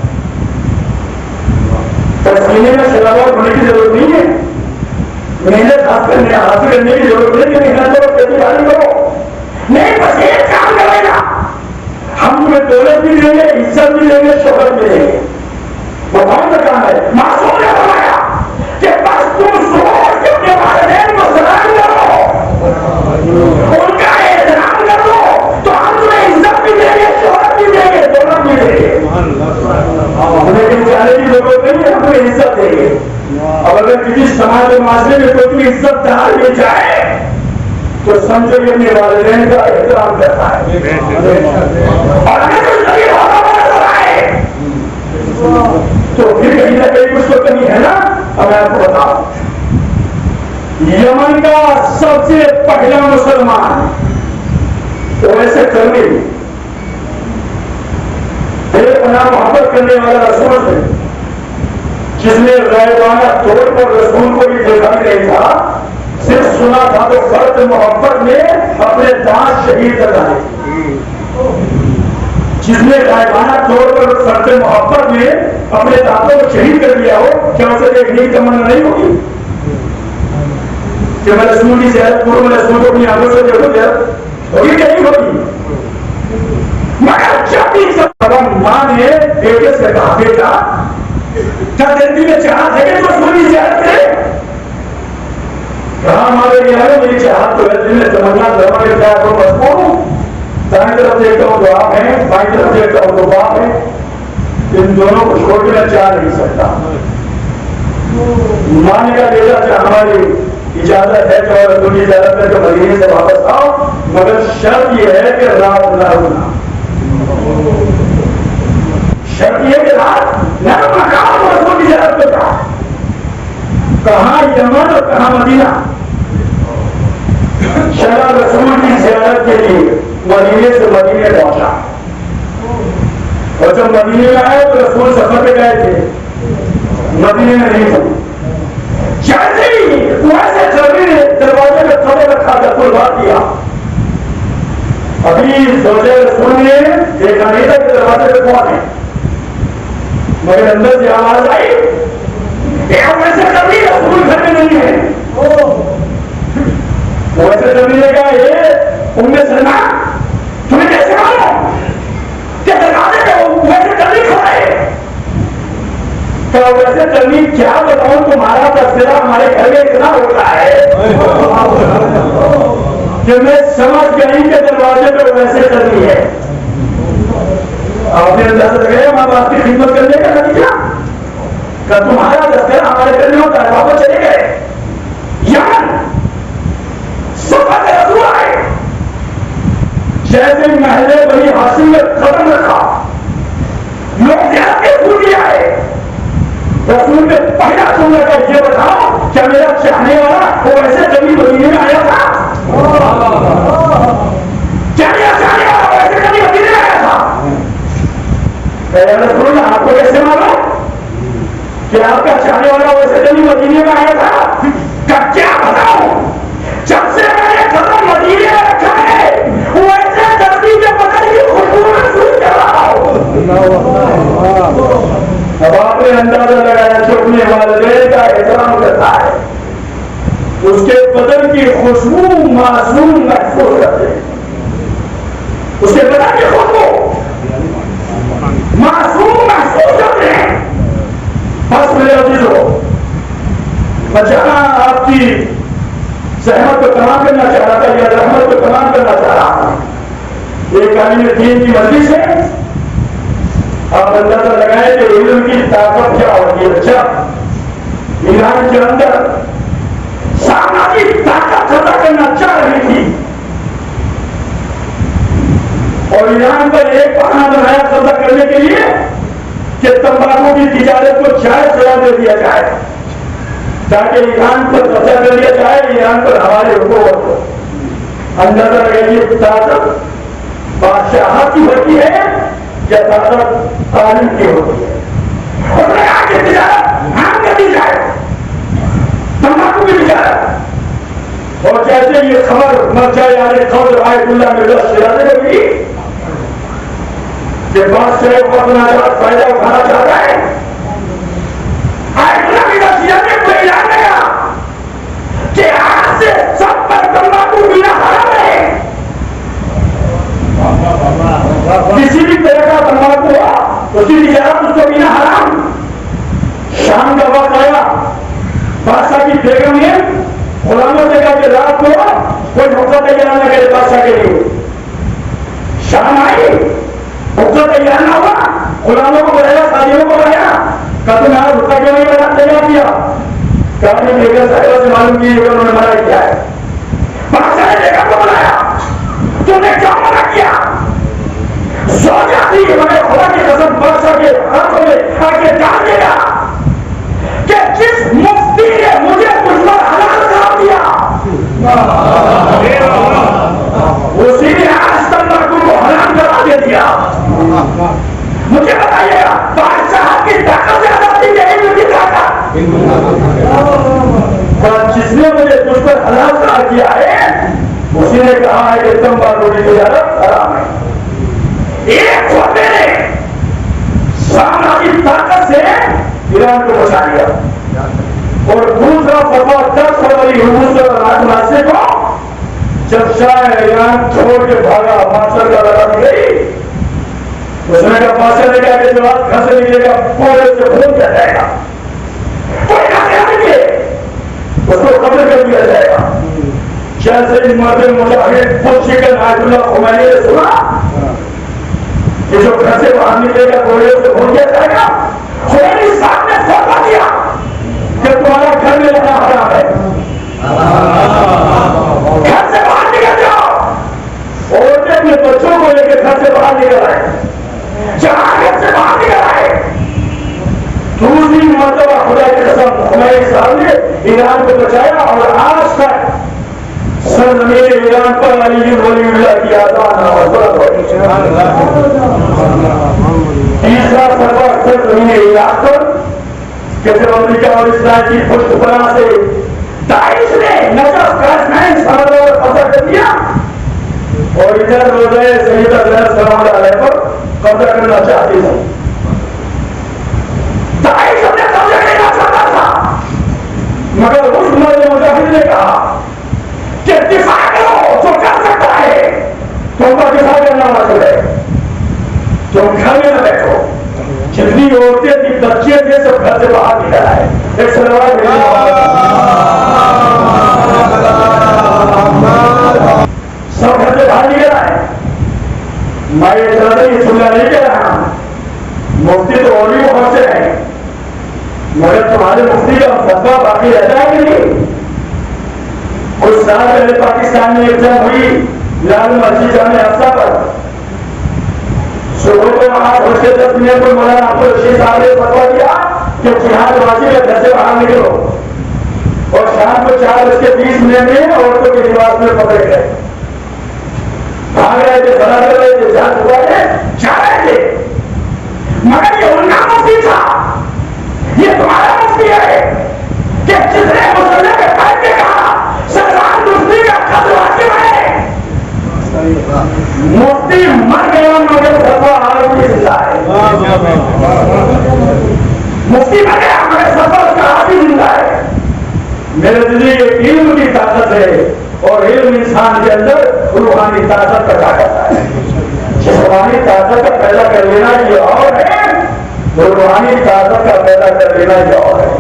پسینے میں شرابور ہونے کی ضرورت نہیں ہے، محنت حاصل کرنے کی ضرورت نہیں ہے، محنت کرو، کھیتی باڑی کرو، نہیں پسینے کام کرے گا، ہم تمہیں دولت بھی دیں گے، عزت بھی دیں گے، شہرت بھی دیں گے۔ وہ کون سا کام ہے؟ معصوم نے فرمایا کہ بس تم سوچ کے اپنے والدین کو سلام کرو، ان کا احترام کرو تو ہم تمہیں عزت بھی دیں گے، شہرت بھی دیں گے، دولت بھی دیں گے۔ لیکن جانے کی ضرورت نہیں ہے، ہم تمہیں عزت دیں گے۔ اب اگر کسی سماج اور معاشرے میں کوئی تمہیں عزت دار مل جائے تو سمجھو کہ اپنے والدین کا احترام کرتا ہے، اور اگر کوئی ذریعہ نظر آئے تو پھر کہیں نہ کہیں کچھ تو کمی ہے نا۔ اب میں آپ کو بتاؤں، یمن کا سب سے پہلا مسلمان ویسے کرنے ایک بنا محبت کرنے والا رسول ہے، جس نے غائبانہ طور پر رسول کو بھی دیکھا نہیں تھا، صرف سنا تھا تو فرد محبت میں اپنے دانت شہید کر ڈالے، جس نے غائبانہ طور پر فرد محبت میں اپنے دانتوں کو شہید کر دیا ہو، کیا اسے دیکھنے کی تمنا نہیں ہوگی کہ میں رسول کی زیارت کروں، میں رسول کو اپنی آنکھوں سے دیکھوں؟ زیارت ہوگی کہ نہیں ہوگی؟ مگر جب بھی ماں نے بیٹے سے کہا بیٹا کیا زندگی میں چاہت ہے کہ تو رسول کی زیارت کرے؟ کہاں ہمارے یہاں میری چاہت تو ہے، دل میں تمنا دوا کے ساتھ تو مضمون ہوں، دائیں طرف دیکھتا ہوں تو آپ ہیں، بائیں طرف دیکھتا ہوں تو باپ ہے، ان دونوں کو چھوڑ کے میں چاہ نہیں سکتا۔ ماں نے کہا بیٹا کیا ہماری اجازت ہے کہ رسول کی اجازت ہے کہ مدینے سے واپس آؤ، مگر شرط یہ ہے کہ رات نہ رکنا، شرط یہ کہ رات نہ رکنا، رسول کی اجازت پہ کہا کہاں یمن اور کہاں مدینہ. چلا رسول کی زیارت کے لیے مدینے سے مدینے پہنچا, اور جب مدینے میں آئے تو رسول سفر پہ گئے تھے, مدینے میں نہیں تھے. جیسے ہی ویسے چلے دروازے میں کھڑے رکھا تھا, کھلوا دیا. ابھی زوجہ رسول نے دیکھا نہیں تھا کہ دروازے پہ کون ہے, مگر اندر سے آواز آئی ویسے کبھی رسول گھر میں نہیں ہے. ویسے کبھی نے کہا یہ ام سلمہ تمہیں کیسے معلوم کہ دروازے پہ ویسے کبھی کھڑا ہے؟ تو ویسے کبھی کیا بتاؤں, تمہارا تذکرہ ہمارے گھر میں اتنا ہوتا ہے کہ میں سمجھ گئی کہ دروازے پہ ویسے کرنی ہے. آپ نے اندازہ لگایا ماں باپ کی خدمت کرنے کا نتیجہ کہ تمہارا تذکرہ ہمارے گھر میں ہوتا ہے. واپس چلے گئے یمن, سفر میں رسول آئے. جیسے محلے بنی ہاشم میں قدم رکھا, لوگ زیادہ کے پھول آئے. رسول نے پہلا سننے کا یہ بتاؤ کیا میرا چاہنے والا وہ ویسے کبھی مدینے میں آیا تھا؟ کیا میرا چاہنے والا ویسے کبھی مدینے میں آیا تھا؟ رسول آپ کو کیسے معلوم کہ آپ کا چاہنے والا ویسے کبھی مدینے میں آیا تھا؟ کیا بتاؤں, جب سے میں نے قدم مدینے میں رکھا ہے ویسے دردی کے بدن کی خوشبو محسوس کر رہا ہوں. اب آپ نے اندازہ لگایا جو اپنے والدین کا احترام کرتا ہے اس کے بدن کی خوشبو معصوم محفوظ کرتے ہیں. اس کے بدن کی خوشبو معصوم محفوظ کرتے ہیں. بس میرے عزیزو, میں جہاں آپ کی زحمت کو تمام کرنا چاہ رہا تھا یا رحمت کو تمام کرنا چاہ رہا تھا, ایک عالم دین کی مجلس ہے. آپ اندازہ لگائیں کہ علم کی طاقت کیا ہوتی ہے. اچھا, ایران کے اندر ساماجی طاقت پیدا کرنا چاہ رہی تھی اور ایران پر ایک بہانہ بنایا قبضہ کرنے کے لیے کہ تمباکو کی تجارت کو جائز قرار دے دیا جائے تاکہ ایران پر قبضہ کر لیا جائے, ایران پر ہمارے حکومت کو. اندازہ لگائیے طاقت بادشاہت کی ہوتی ہے یا طاقت عالم کی ہوتی ہے. اور آگے تجارت ہم کر دی جائے تمباکو کی تجارت. اور جیسے یہ خبر مرجع یعنی خبر آیت اللہ میں شرازے کو بھی کہ بادشاہ کو اپنا فائدہ اٹھانا چاہتا ہے, آیت اللہ کی شرازے کو اعلان لگا کہ آج سے سب پر تمباکو پینا حرام ہے. کسی بھی طرح کا تمباکو ہوا اس کی تجارت اس کو پینا حرام. شام کا وقت آیا, بادشاہ کی بیگم نے غلاموں سے کہا کہ رات کو کوئی حکم تیار نہ کرے بادشاہ کے لیے. شام آئی, حکم تیار نہ ہوا, غلاموں کو بلایا, خادموں کو بلایا, کہا تم آج حکم کیوں نہیں بنا تیار کیا؟ کہا کہ بیگم صاحبہ سے معلوم کی انہوں نے منع کیا ہے. بادشاہ نے بیگم کو بلایا, تم نے کیوں منع کیا؟ سو جاتی ہے میں خدا کی قسم بادشاہ کے ہاتھوں میں آگے ڈال دے گا کہ جس مفتی نے مجھے مجھ پر حلال قرار دیا اسی نے آج تمباکو کو حرام قرار دے دیا. مجھے بتائیے گا بادشاہ کی طاقت زیادہ تھی کہ علم کی طاقت؟ جس نے مجھے مجھ پر حلال قرار دیا ہے اسی نے کہا ہے کہ تمباکو کی تجارت حرام ہے. ایک خطبے نے ساماجی طاقت سے ایران کو بچا لیا اور دوسرا فتویٰ 10 فروری 1989 کو جب شاہ ایران چھوڑ کے بھاگا, مارشل کا لگا دی گئی, اس نے کہا بادشاہ نے کہا کہ جواب گھر سے نکلے گا پورے سے خون کیا جائے گا, کوئی نہ کیا دیجیے, اس کو قبر کر دیا جائے گا. جیسے مرد مجاہد خود شکل آیت اللہ خمینی نے سنا کہ جو گھر سے باہر نکلے گا گوڑے سے بھول دیا جائے گا, خمینی صاحب نے فتویٰ دیا کہ تمہارا گھر میں رہنا حرام ہے, گھر سے باہر نکل جاؤ. عورتیں اپنے بچوں کو لے کے گھر سے باہر نکل آئے, جہاں گھر سے باہر نکل آئے دوسری مرتبہ خدا کی قسم خمینی صاحب نے ایران کو بچایا اور آج تک سرزمین ایران پر علی ولی اللہ کی آزاد تیسرا سفر سرزمین ایران پر کہ جب امریکہ اور اسرائیل کی پشت پناہ سے داعش نے نجف کاشمین سرحدوں پر قبضہ کر دیا اور ادھر روزہ سیدہ زینب سلام اللہ علیہ پر قبضہ کرنا چاہتی تھی. داعش اپنے قبضہ کرنا چاہتا تھا مگر اس مرد مجاہد نے کہا کہ دفاع کرو جو کر سکتا ہے تم کا دفاع کرنا واجب ہے. تم گھر میں نہ بیٹھو. جتنی عورتیں تھی بچے تھے سب گھر سے باہر نکل آئے. ایک صلوات سب گھر سے باہر نکل آئے. میں یہ سننا نہیں کہہ رہا ہوں. مفتی تو اور بھی بہت سے ہیں مگر تمہارے مفتی کا فتویٰ باقی رہتا ہے کہ نہیں؟ کچھ سال پہلے پاکستان میں ایک جنگ ہوئی لال مسجد جامع حفصہ پر. صبح کو 8:10 پر مولانا عبد الرشید صاحب نے فتویٰ دیا کہ جہاد واجب ہے گھر سے باہر نکلو اور شام کو 4:20 میں عورتوں کے لباس میں پکڑ گئے. بھاگ رہے تھے بنا کر رہے تھے جہاں ہوا ہے جا رہے تھے مگر یہ ان کا مفتی تھا. یہ تمہارا مفتی ہے کہ جس نے مسلح کے قائد کے کہا سرکار مفتی کا قتل واجب ہے. مفتی مر گیا مگر فتویٰ آج بھی زندہ ہے. مفتی مر گیا مگر فتویٰ اس کا آج بھی زندہ ہے. میرے دلی یہ علم کی طاقت ہے اور علم انسان کے اندر روحانی طاقت پیدا کرتا ہے. جسمانی طاقت کا پیدا کر لینا یہ اور ہے روحانی طاقت کا پیدا کر لینا یہ اور ہے.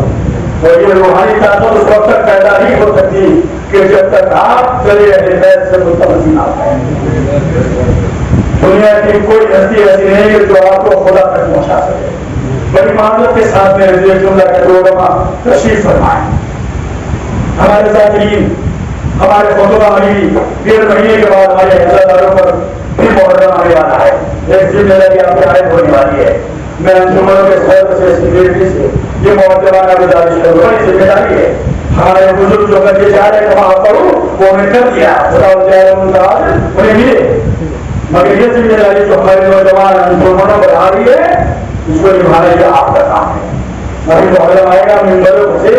اور یہ روحانی طاقت اس وقت تک پیدا نہیں ہو سکتی کہ جب تک آپ چلے اہل بیت سے متوجہ نہ ہوں. دنیا کی کوئی ہستی ایسی نہیں ہے جو آپ کو خدا تک پہنچا سکے. بڑی معذرت کے ساتھ میں جملہ کے پروگرامہ تشریف فرمائیں. ہمارے ذاکرین ہمارے خطبہ علی 1.5 مہینے کے بعد ہمارے حضرت داروں پر بھی محرم آنے والا ہے. ایک ذمہ داری آپ کی عائد ہونے والی ہے. میں انجمنوں کے صدر سے سیکریٹری سے یہ محترمانہ گزارش کروں بڑی ذمہ داری ہے. ہمارے بزرگ جو کرتے جا رہے ہیں وہاں کروں وہ انہیں کر دیا خدا انہیں ملے مگر یہ ذمہ داری جو ہمارے نوجوان انجمنوں پر آ رہی ہے اس کو نبھانا یہ آپ کا کام ہے. ابھی محرم آئے گا ممبروں سے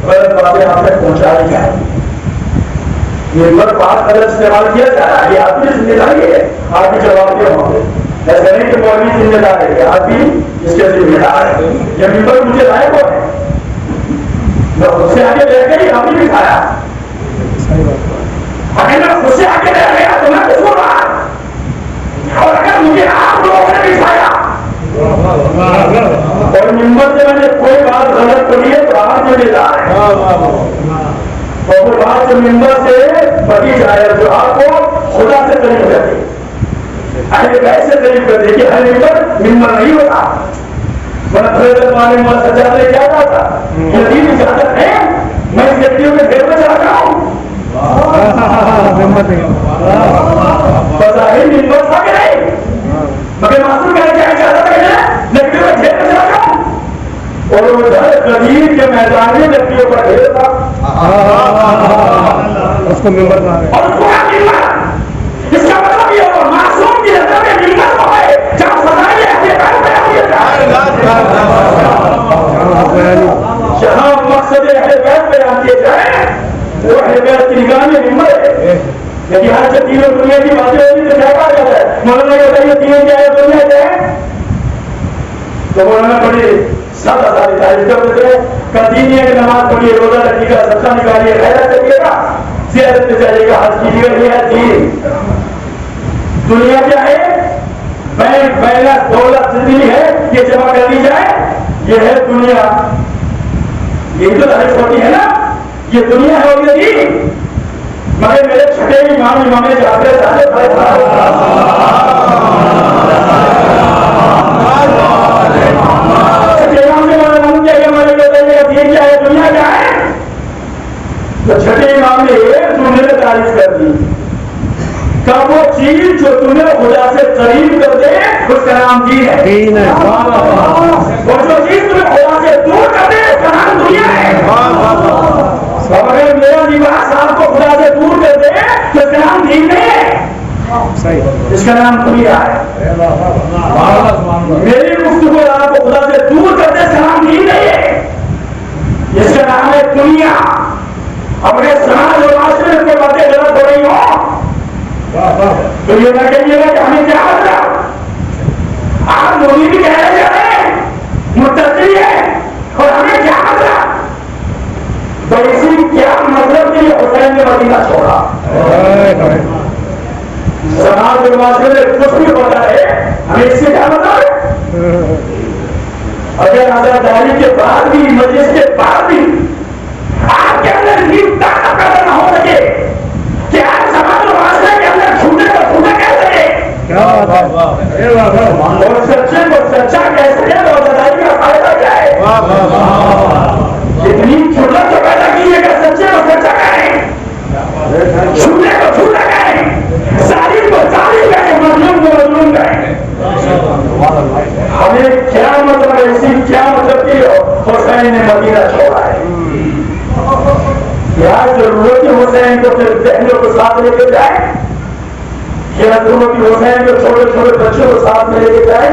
غلط باتیں آپ تک پہنچائی جائیں. ممبر بات غلط استعمال کیا جا رہا ہے یہ آپ کی ذمہ داری ہے. آپ بھی جواب دے ہوں گے. ایسا نہیں کہ مولوی ذمہ دار ہے آپ بھی اس کے ذمہ دار ہے. یہ ممبر مجھے لائق ہو ہے میں خود سے آگے لے کے ہی ہم نے دکھایا. اگر میں خود سے آگے لے گیا تو میں کچھ ہو رہا اور اگر مجھے آپ لوگوں نے دکھایا اور ممبر سے میں نے کوئی بات غلط پڑھی ہے تو آپ ذمہ دار ہے. اور وہ بات جو ممبر سے پڑھی جائے جو آپ کو خدا سے قریب کر دے اہل بیت سے قریب کر دے کہ ہر ممبر نہیں ہوتا. سجاد نے کیا کہا تھا یزید اجازت ہے میں اس گڈیوں کے گھر میں چلا رہا ہوں. بظاہر ممبر تھا کہ نہیں مگر معصوم کہنے کیا اجازت ہے لکڑیوں کے گھر میں چلا رہا ہوں. اور ادھر غدیر کے میدان میں لکڑیوں کا ڈھیر تھا اس کو ممبر بنا رہے اور اس کو اس کا مطلب یہ ہوا معصوم کی نظر میں ممبر وہ ہے جہاں فضائل اہل بیت جہاں مقصد اہل بیت بیان کیے جائیں وہ اہل بیت کی نگاہ میں ممبر ہے. یعنی ہر سے تینوں دنیا کی باتیں ہوتی تو کیا کہا جاتا ہے مولانا کہتا ہے یہ تینوں کیا ہے دنیا کیا ہے تو مولانا بڑی سادہ ساری تعریف کر دیتے ہیں. قدیمیہ کی نماز پڑھیے روزہ رکھیے گا صدقہ نکالیے خیرات کریے گا زیارت پہ جائیے گا حج کیجیے گا. یہ ہے دین. دنیا کیا ہے بینک بیلنس دولت زندگی ہے یہ جمع کر دی جائے یہ ہے دنیا. یہ تو تعریف ہوتی ہے نا یہ دنیا ہے اور یہ دین. مگر میرے چھٹے امام جعفر صادق دین کیا ہے دنیا کیا ہے تو چھٹے امام نے ایک جملے میں تعریف کر دی کہ وہ چیز جو تمہیں خدا سے قریب کر دے اس کا نام دین ہے. اور جو چیز تمہیں خدا سے دور کر دے اس کا نام دنیا ہے. دنیا ہے. میری گفتگو آپ کو خدا سے دور کرتے سلام نہیں ہے. اس کا نام ہے دنیا. اپنے سماج اور معاشرے میں باتیں غلط ہو رہی ہوں تو یہ نہ کہیے گا کہ ہمیں کیا مطلب. آپ مودی بھی کہہ رہے ہیں متقی ہے اور ہمیں کیا مطلب. تو اسی کیا مطلب کہ حسین نے مدینہ چھوڑا. سماج اور معاشرے میں کچھ بھی ہوتا ہے ہمیں اس سے کیا مطلب ہے. اگر آزاداری کے بعد بھی مجلس کے بعد بھی آپ کے اندر نیند طاقت پیدا نہ ہو سکے کہ آپ سماج اور معاشرے کے اندر چھوٹے کو چھوٹا کہہ سکے اور سچے کو سچا کہہ سکے تو آزاداری کا فائدہ کیا ہے. اتنی چھوٹا تو پیدا کیجیے گا سچے کو سچا کہیں چھوٹے کو چھوٹا کہیں ظالم کو ظالم کہیں مظلوم کو مظلوم کہیں. ہمیں کیا مطلب ہے اسی کیا مطلب کہ حسین نے مدینہ چھوڑا ہے. کیا ضرورت ہے حسین کو پھر بہنوں کو ساتھ لے کے جائے. کیا ضرورت ہے حسین کو چھوٹے چھوٹے بچوں کو ساتھ میں لے کے جائے.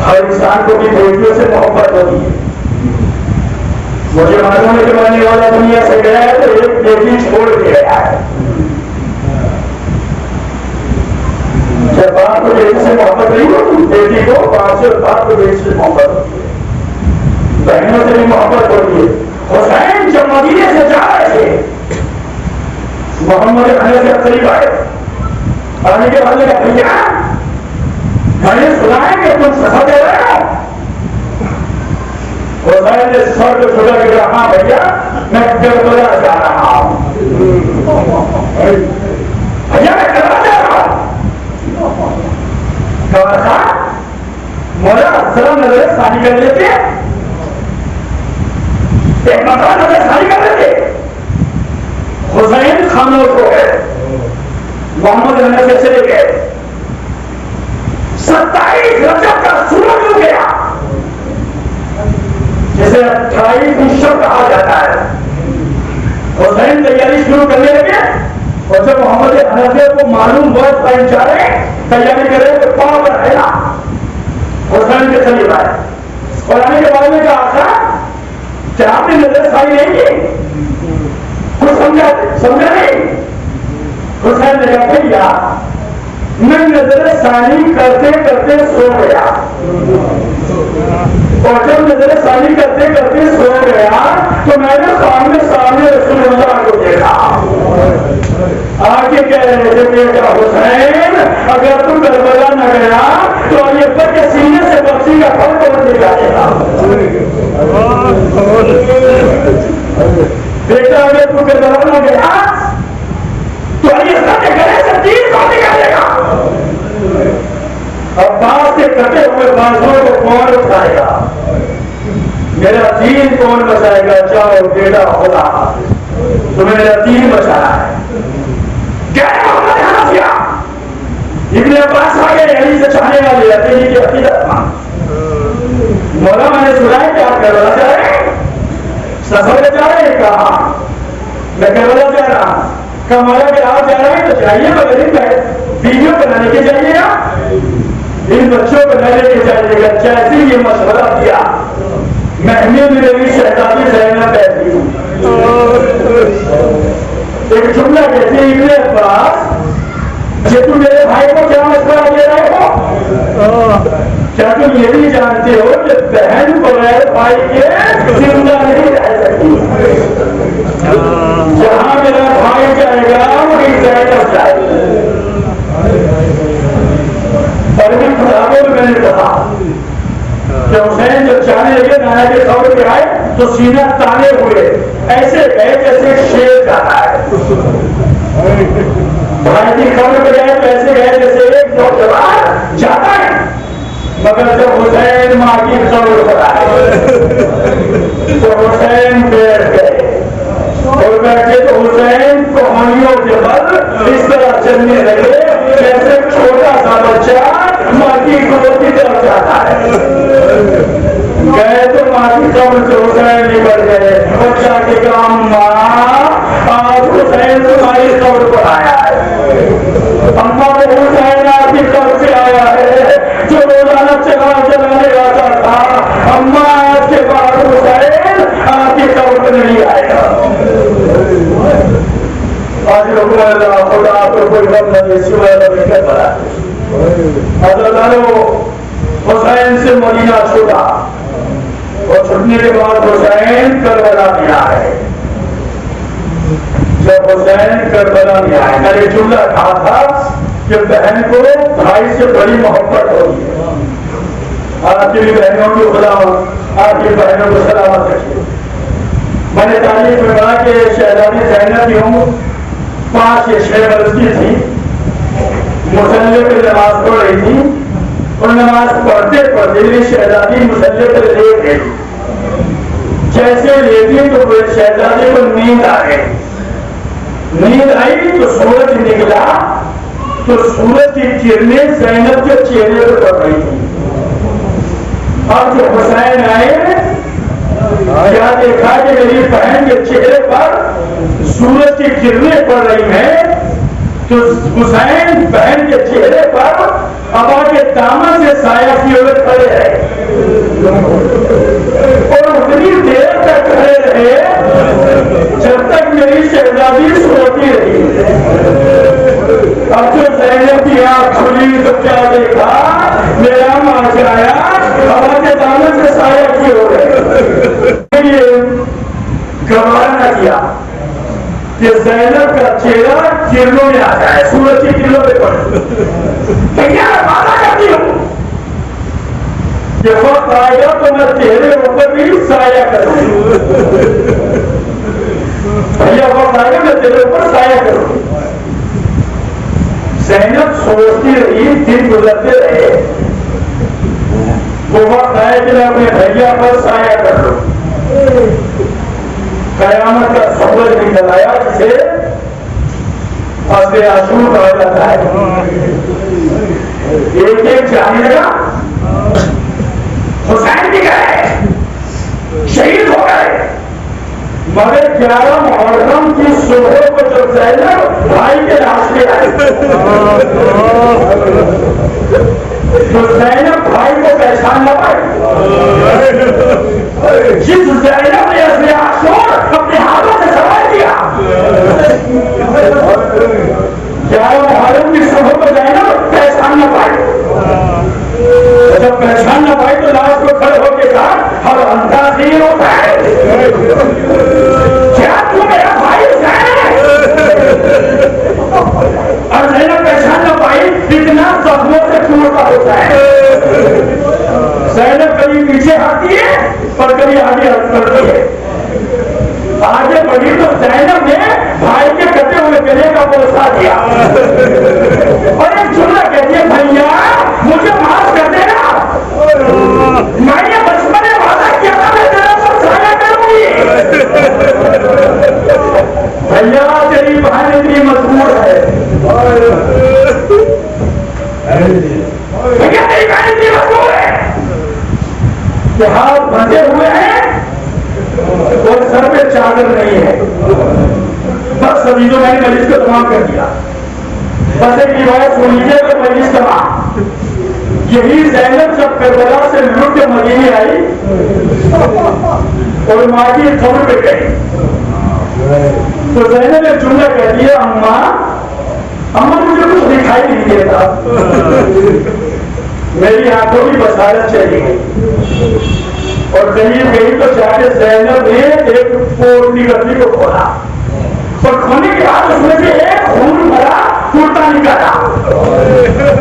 ہر انسان کو بھی بیٹیوں سے محبت ہوتی ہے. مجھے معلوم ہے کہ مرنے والا دنیا سے گیا ہے تو ایک بیٹی چھوڑ کے گیا ہے. جب باپ کو بیٹی سے محبت نہیں ہوتی بیٹی کو باپ سے باپ کو بیٹی سے محبت ہوتی ہے. بہنوں سے بھی محبت ہوتی ہے. حسین جب مدینے سے جا رہے تھے محمد کھانے سے قریب آئے آنے کے بعد کا بھیا میں نے سنا ہے کہ تم سفر دے رہے ہو. حسین نے سر کو چھوٹا کہ ہاں بھیا میں کربلا جا رہا ہوں. بھیا میں کربلا جا رہا ہوں. کہا تھا مولا ذرا نظر ثانی کر لیتے ایک مرتبہ نظر ثانی کر لیتے. حسین خاموش ہو گئے. محمد رحمت سے چلے گئے. 27 رجب کا سورج ہو گیا جسے 28 شب کہا جاتا ہے. حسین تیاری شروع کرنے لگے اور جب محمد حنفیہ کو معلوم ہوا پہنچ جا رہے تیاری کر رہے تو پاؤں پر ہے نا حسین کے قریب آئے اور آنے کے بعد میں کہا تھا کہ آپ نے نظر ثانی نہیں کی کچھ سمجھا نہیں. حسین نے کہا بھیا میں نظر ثانی کرتے کرتے سو گیا اور جب نظر ثانی کرتے کرتے سو گیا تو میں نے سامنے رسول اللہ کو دیکھا. آگے کہہ رہے تھے بیٹا حسین اگر تم کربلا نہ گیا تو علی اکبر کے سینے سے بچی کا پھل توڑ نکالے گا. بیٹا اگر تم کربلا نہ گیا تو علی اکبر کے گلے سے تیر کو نکالے گا. عباس کے کٹے ہوئے بازوں کو کون اٹھائے گا. میرا دین کون بچائے گا. چاہو بیٹا خدا تمہیں میرا دین بچانا ہے. محمد حنفیہ ابن عباس آگے علی سے چاہنے والے علی کی عقیدت مان. مولا میں نے سنا ہے کہ آپ کربلا جا رہے ہیں سفر میں جا رہے ہیں. کہا میں کربلا جا رہا ہوں. کہا مولا کہ آپ جا رہے ہیں تو جائیے مگر بیویوں کو نہ لے کے جائیے گا ان بچوں کو نہ لے کے جائیے گا. جیسے یہ مشورہ کیا میں میری شہزادی زینب بیٹھی ہوں. ایک جملہ کہتے ہیں ابن عباس کہ تم میرے بھائی کو کیا مشورہ دے رہے ہو. کیا تم یہ بھی جانتے ہو کہ بہن بغیر بھائی کے زندہ نہیں رہ سکتی. جہاں میرا بھائی جائے گا وہی زینب جائے گی. اور ان کتابوں میں نے کہا کہ حسین جب جانے لگے نانا کے قبر پہ آئے تو سینہ تانے ہوئے ایسے گئے جیسے ایک شیر جاتا ہے. بھائی کی قبر پہ گئے تو ایسے گئے جیسے ایک نوجوان جاتا ہے. مگر جب حسین ماں کی قبر پر آئے تو حسین بیٹھ گئے اور بیٹھے تو حسین کہانیوں کے بعد اس طرح چلنے لگے جیسے چھوٹا سا بچہ ماں کی قبر کی طرف جاتا ہے. گئے تو ماں کی قبر سے حسین نکل گئے. بچہ کے کام ماں آج حسین تمہاری قبر پر آیا ہے. مدینہ چھوٹا اور چھٹنے کے بعد حسین کربلا میں آئے. جب حسین کربلا میں آئے میں نے جملہ کہا تھا کہ بہن کو بھائی سے بڑی محبت ہوگی. آپ کی بہنوں کو خدا آپ کی بہنوں کو سلامت رکھیے. میں نے تاریخ میں کہا کہ شہزادی زینب کی عمر 5 یا 6 برس کی تھی. مصلی پہ نماز پڑھ رہی تھی اور نماز پڑھتے پڑھتے شہزادی مصلی پہ لیٹ گئی. جیسے لیٹی تو شہزادی کو نیند آ گئی. نیند آئی تو سورج نکلا تو سورج کی کرنیں زینب کے چہرے پہ پڑ رہی تھی. اور جو حسین آئے کیا دیکھا کہ میری بہن کے چہرے پر سورج کی کرنیں پڑ رہی ہیں تو حسین بہن کے چہرے پر ابا کے دامن سے سایہ کیے ہوئے کھڑے رہے اور اتنی دیر تک کھڑے رہے جب تک میری شہزادی سوتی رہی. اب جو زینب کی آنکھ کھلی تو کیا دیکھا میرا ماں آیا ابا کے دامن سے سایہ کیے ہوئے. گوارا نہ کیا کہ زینب کا چہرہ کرنوں میں آ جائے, سورج کی کرنوں پہ پڑے. کیا وعدہ کرتی ہوں کہ وقت آئے گا تو میں چہرے اوپر بھی سایہ کروں. بھیا وقت آئے گا میں تیرے اوپر سایہ کروں. زینب سوچتی رہی, دن گزرتے رہے. وہ وقت آئے کہ میں اپنے بھیا پر سایہ کر لوں. قیامت کا سورج نکل آیا جسے فصل عاشور کہا جاتا ہے. ایک ایک جانے لگا. حسین بھی گئے, شہید ہو گئے, مگر 11 محرم کی صبح کو جب زینب بھائی کے لاش لے آئے تو زینب بھائی کو پہچان نہ پائی. جس زینب نے فصل عاشور اپنے ہاتھوں سے سوال کیا 11 محرم کی صبح کو زینب پہچان نہ پائی. جب پہچان نہ پائی تو لاش کو کھڑے ہو کے کہا ہر انداز نہیں ہوتا ہے کیا تو میرا بھائی ہے. اور زینب پہچان نہ پائی اتنا زخموں سے ٹوٹا ہوتا ہے. زینب کبھی پیچھے ہٹتی ہے اور کبھی آگے ہٹ کرتی ہے. آگے بڑھی تو زینب نے بھائی کے کٹے ہوئے گلے کا بوسہ دیا اور ایک جملہ کہتی ہے بھیا مجھے معاف کر دینا, میں نے بچپن میں وعدہ کیا تھا میں تیرے پر سایہ کروں گی. بھیا تیری بہن اتنی مضبوط ہے, بھیا تیری بہن اتنی مضبوط ہے کہ ہاتھ بندھے ہوئے ہیں اور سر پہ چادر نہیں ہے. بس ابھی تو میں نے مجلس کو تمام کر دیا. بس ایک روایت سن لیجیے تو مجلس تمام. یہی زینب جب کربلا سے لٹ کے مدینے آئی اور ماں کی قبر پہ گئی تو زینب ایک جملہ کہتی ہے اماں مجھے کچھ دکھائی نہیں دیتا, میری آنکھوں کی بصارت چلی گئی. اور قریب گئی تو جا کے زینب نے ایک پوٹلی گدی کو کھولا اور کھونے کے بعد اس میں سے ایک خون بھرا ٹوٹا نکالا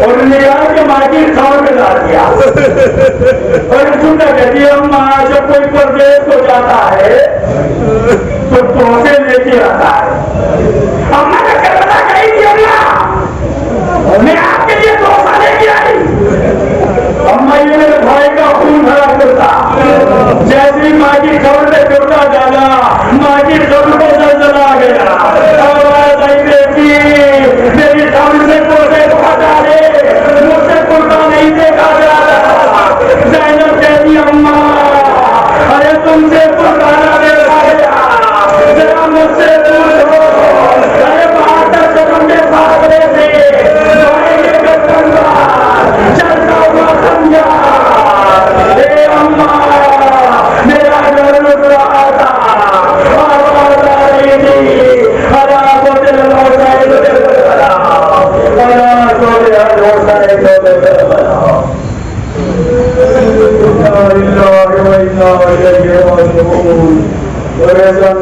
اور نکال کے ماں کی قبر میں ڈال دیا. اور جملہ کہتی ہے اماں جب کوئی پردیس کو جاتا ہے تو تحفے لے کے آتا ہے. اماں نے کربلا کہی تھی اللہ میں آپ کے لیے تحفہ لے کے آئی. اماں یہ میرے بھائی کا خون بھرا کرتا جیسے ماں کی قبر میں کرتا ڈالا ماں کی قبر کو زلزلہ آ گیا. آواز آئی بیٹی میری قبر سے پردے کو ڈالے مجھ سے پردہ نہیں دیکھا جا رہا. زینب کہتی اماں ارے تم سے پردہ نہ دیکھا گیا ذرا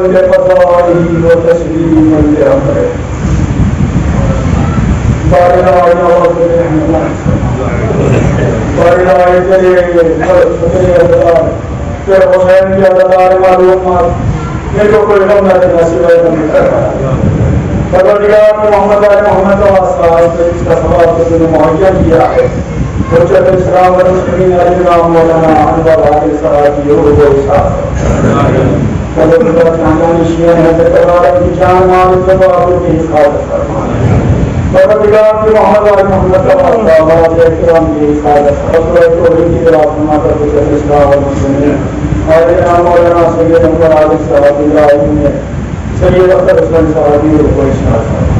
لقضائه وتسليما لأمره بارنا وجهه بارنا وجهه پھر حسین کی ادار معلومات میرے کو کوئی غم نہ دینا سوائے پروردگار نے محمد علیہ محمد و اصحاب سے اس کا ثواب کو مہیا کیا ہے حجت اسلام والمسلمین علی نام مولانا احمد علیہ صاحب کی روح و صاحب پروردگار خاندان شیعہ ہے تکرار کی جان مال و کی حفاظت فرمائے پروردگار کی محمد علیہ محمد و اصحاب کرام کی حفاظت فرمائے توحید کی طرف فرماتا حجت اسلام والمسلمین علی نام مولانا سید احمد علیہ صاحب کی سید اختر حسین صاحب کی روح و